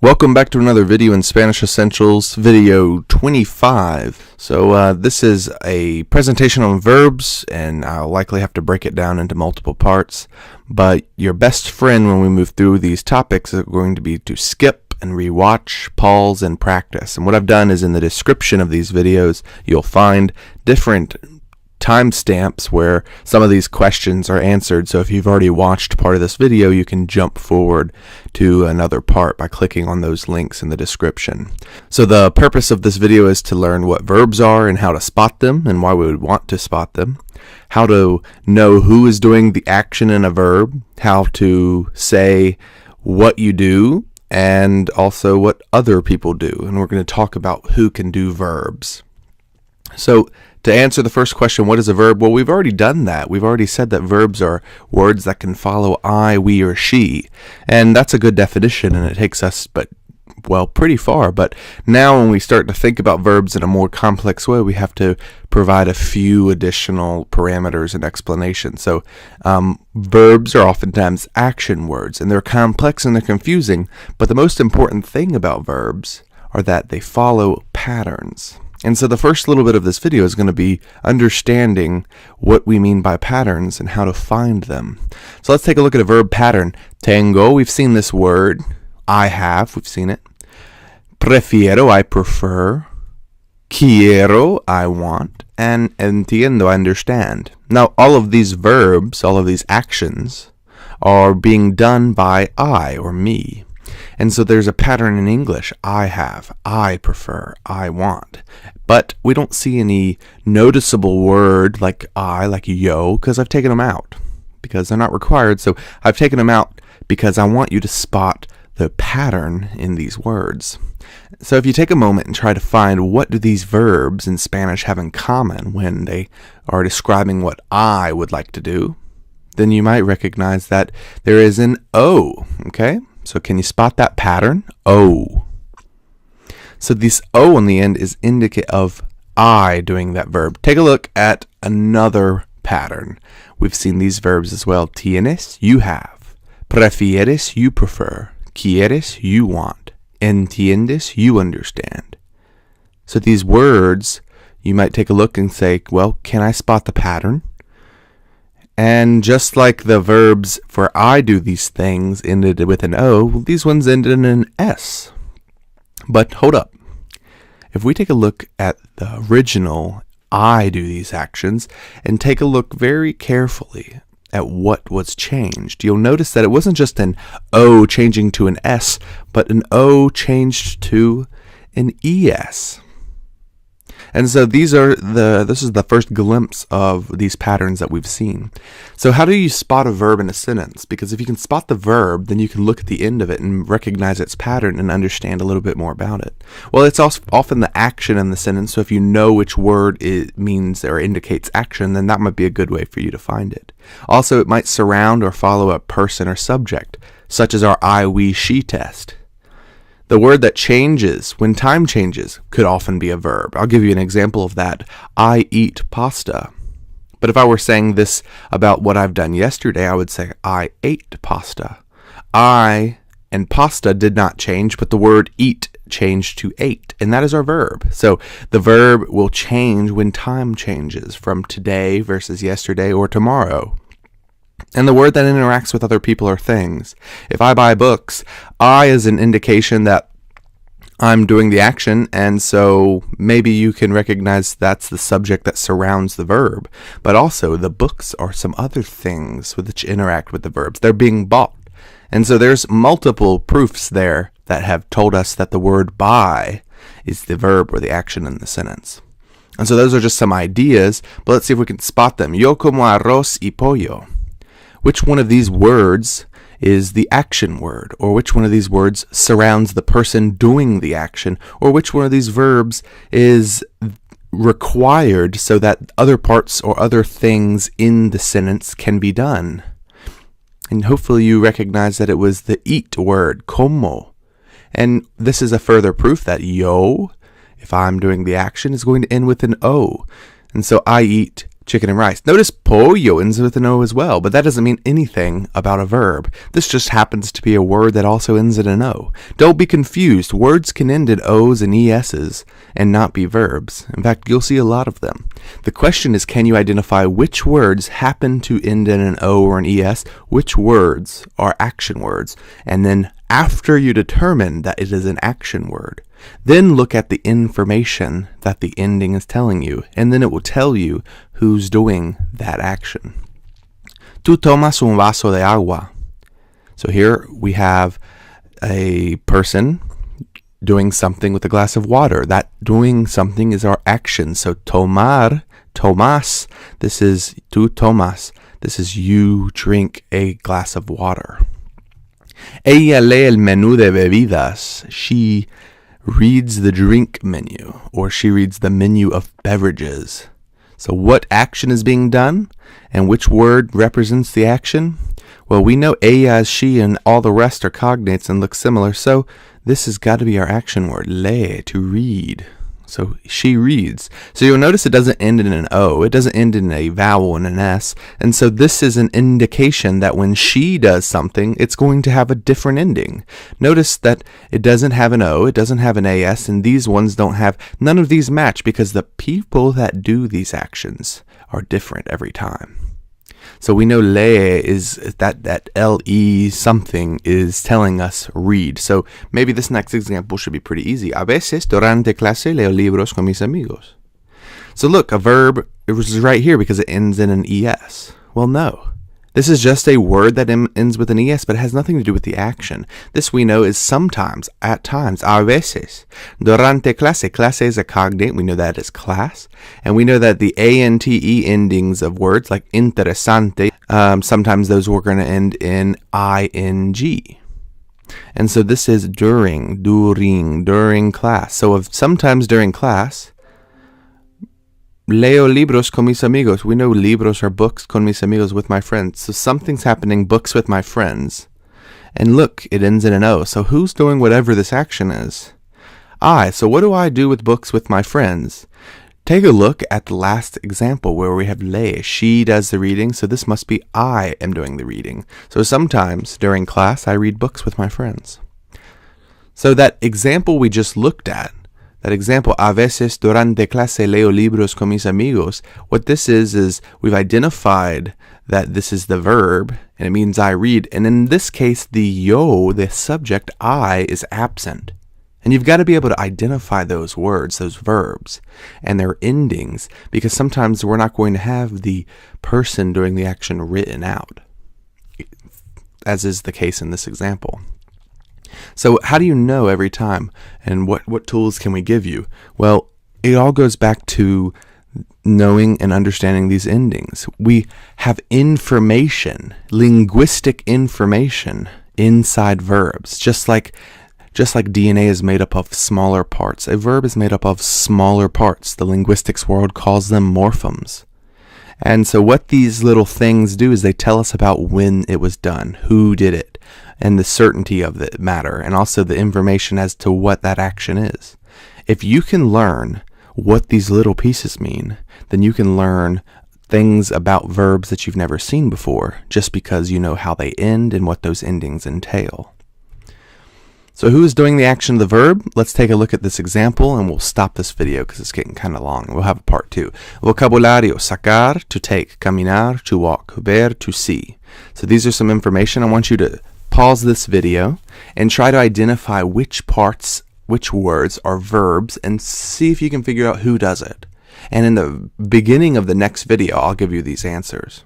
Welcome back to another video in Spanish Essentials, video 25. So this is a presentation on verbs, and I'll likely have to break it down into multiple parts. But your best friend when we move through these topics is going to be to skip and rewatch, pause, and practice. And what I've done is in the description of these videos, you'll find different timestamps where some of these questions are answered. So if you've already watched part of this video, you can jump forward to another part by clicking on those links in the description. So the purpose of this video is to learn what verbs are and how to spot them and why we would want to spot them, how to know who is doing the action in a verb, how to say what you do, and also what other people do. And we're going to talk about who can do verbs. So to answer the first question, what is a verb? Well, we've already done that. We've already said that verbs are words that can follow I, we, or she. And that's a good definition, and it takes us, pretty far. But now when we start to think about verbs in a more complex way, we have to provide a few additional parameters and explanations. So verbs are oftentimes action words, and they're complex and they're confusing. But the most important thing about verbs are that they follow patterns. And so the first little bit of this video is going to be understanding what we mean by patterns and how to find them. So let's take a look at a verb pattern. Tengo, we've seen this word. I have, we've seen it. Prefiero, I prefer. Quiero, I want. And entiendo, I understand. Now, all of these verbs, all of these actions are being done by I or me. And so there's a pattern in English. I have, I prefer, I want. But we don't see any noticeable word like I, like yo, because I've taken them out because they're not required. So I've taken them out because I want you to spot the pattern in these words. So if you take a moment and try to find what do these verbs in Spanish have in common when they are describing what I would like to do, then you might recognize that there is an O, okay? So can you spot that pattern? O. So this O on the end is indicative of I doing that verb. Take a look at another pattern. We've seen these verbs as well. Tienes, you have. Prefieres, you prefer. Quieres, you want. Entiendes, you understand. So these words, you might take a look and say, well, can I spot the pattern? And just like the verbs for I do these things ended with an O, these ones ended in an S. But hold up. If we take a look at the original I do these actions and take a look very carefully at what was changed, you'll notice that it wasn't just an O changing to an S, but an O changed to an ES. And so this is the first glimpse of these patterns that we've seen. So how do you spot a verb in a sentence? Because if you can spot the verb, then you can look at the end of it and recognize its pattern and understand a little bit more about it. Well, it's also often the action in the sentence. So if you know which word it means or indicates action, then that might be a good way for you to find it. Also, it might surround or follow a person or subject, such as our I, we, she test. The word that changes when time changes could often be a verb. I'll give you an example of that. I eat pasta. But if I were saying this about what I've done yesterday, I would say I ate pasta. I and pasta did not change, but the word eat changed to ate, and that is our verb. So the verb will change when time changes from today versus yesterday or tomorrow. And the word that interacts with other people or things. If I buy books, I is an indication that I'm doing the action, and so maybe you can recognize that's the subject that surrounds the verb. But also, the books are some other things which interact with the verbs. They're being bought. And so there's multiple proofs there that have told us that the word buy is the verb or the action in the sentence. And so those are just some ideas, but let's see if we can spot them. Yo como arroz y pollo. Which one of these words is the action word? Or which one of these words surrounds the person doing the action? Or which one of these verbs is required so that other parts or other things in the sentence can be done? And hopefully you recognize that it was the eat word, como. And this is a further proof that yo, if I'm doing the action, is going to end with an O. And so I eat chicken and rice. Notice pollo ends with an O as well, but that doesn't mean anything about a verb. This just happens to be a word that also ends in an O. Don't be confused. Words can end in O's and ES's and not be verbs. In fact, you'll see a lot of them. The question is, can you identify which words happen to end in an O or an ES, which words are action words, and then after you determine that it is an action word, then look at the information that the ending is telling you, and then it will tell you who's doing that action. Tú tomas un vaso de agua. So here we have a person doing something with a glass of water. That doing something is our action. So tomar, tomas, this is tú tomas. This is you drink a glass of water. Ella lee el menú de bebidas. She reads the drink menu, or she reads the menu of beverages. So what action is being done, and which word represents the action? Well, we know ella is she, and all the rest are cognates and look similar, so this has got to be our action word, lee, to read. So she reads. So you'll notice it doesn't end in an O. It doesn't end in a vowel and an S. And so this is an indication that when she does something, it's going to have a different ending. Notice that it doesn't have an O, it doesn't have an AS, and these ones don't have, none of these match because the people that do these actions are different every time. So we know lee is that L-E something is telling us read. So maybe this next example should be pretty easy. A veces durante clase leo libros con mis amigos. So look, a verb, it was right here because it ends in an ES. Well, no. This is just a word that ends with an ES, but it has nothing to do with the action. This we know is sometimes, at times, a veces. Durante clase. Clase is a cognate. We know that is class. And we know that the A-N-T-E endings of words, like interesante, sometimes those are going to end in I-N-G. And so this is during class. So if sometimes during class, leo libros con mis amigos. We know libros are books, con mis amigos, with my friends. So something's happening, books with my friends. And look, it ends in an O. So who's doing whatever this action is? I. So what do I do with books with my friends? Take a look at the last example where we have le. She does the reading, so this must be I am doing the reading. So sometimes during class, I read books with my friends. So that example we just looked at, that example, a veces durante clase leo libros con mis amigos, what this is we've identified that this is the verb, and it means I read. And in this case, the yo, the subject, I, is absent. And you've got to be able to identify those words, those verbs, and their endings, because sometimes we're not going to have the person doing the action written out, as is the case in this example. So how do you know every time, and what tools can we give you? Well, it all goes back to knowing and understanding these endings. We have information, linguistic information inside verbs, just like DNA is made up of smaller parts. A verb is made up of smaller parts. The linguistics world calls them morphemes. And so what these little things do is they tell us about when it was done, who did it, and the certainty of the matter, and also the information as to what that action is. If you can learn what these little pieces mean, then you can learn things about verbs that you've never seen before, just because you know how they end and what those endings entail. So who is doing the action of the verb? Let's take a look at this example, and we'll stop this video because it's getting kind of long. We'll have a part 2. Vocabulario: sacar, to take; caminar, to walk; ver, to see. So these are some information. I want you to pause this video and try to identify which words are verbs, and see if you can figure out who does it. And in the beginning of the next video, I'll give you these answers.